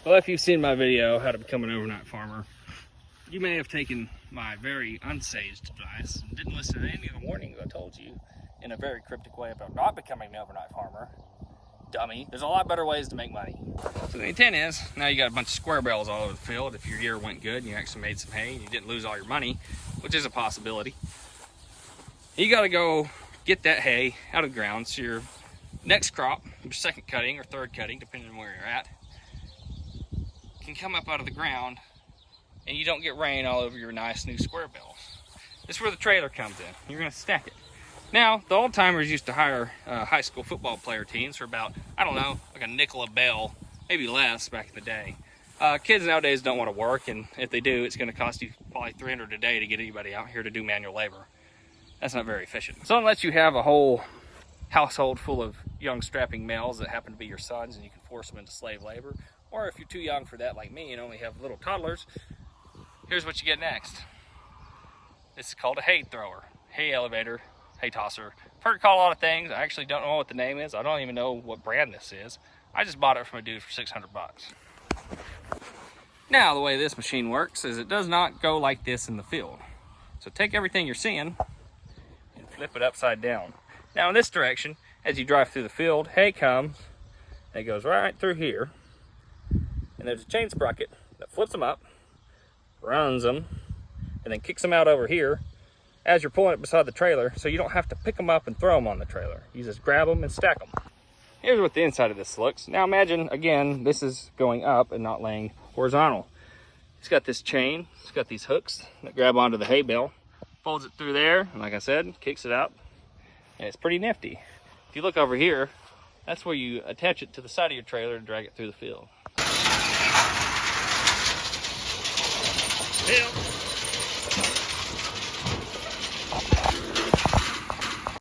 Well, if you've seen my video, How to Become an Overnight Farmer, you may have taken my very unsaged advice and didn't listen to any of the warnings I told you in a very cryptic way about not becoming an overnight farmer. Dummy. There's a lot better ways to make money. So the intent is, now you got a bunch of square bales all over the field. If your year went good and you actually made some hay and you didn't lose all your money, which is a possibility, you got to go get that hay out of the ground so your next crop, your second cutting or third cutting, depending on where you're at, can come up out of the ground and you don't get rain all over your nice new square bales. This is where the trailer comes in. You're going to stack it. Now, the old timers used to hire high school football player teams for about, I don't know, like a nickel a bale, maybe less back in the day. Kids nowadays don't want to work, and if they do, it's going to cost you probably $300 a day to get anybody out here to do manual labor. That's not very efficient. So unless you have a whole household full of young strapping males that happen to be your sons and you can force them into slave labor, or if you're too young for that like me and only have little toddlers, here's what you get next. This is called a hay thrower, hay elevator, hay tosser. I've heard it called a lot of things. I actually don't know what the name is. I don't even know what brand this is. I just bought it from a dude for 600 bucks. Now, the way this machine works is it does not go like this in the field. So take everything you're seeing and flip it upside down. Now in this direction, as you drive through the field, hay comes, and it goes right through here. And there's a chain sprocket that flips them up, runs them, and then kicks them out over here as you're pulling it beside the trailer, so you don't have to pick them up and throw them on the trailer. You just grab them and stack them. Here's what the inside of this looks. Now imagine, again, this is going up and not laying horizontal. It's got this chain, it's got these hooks that grab onto the hay bale, folds it through there, and like I said, kicks it out, and it's pretty nifty. If you look over here, that's where you attach it to the side of your trailer and drag it through the field.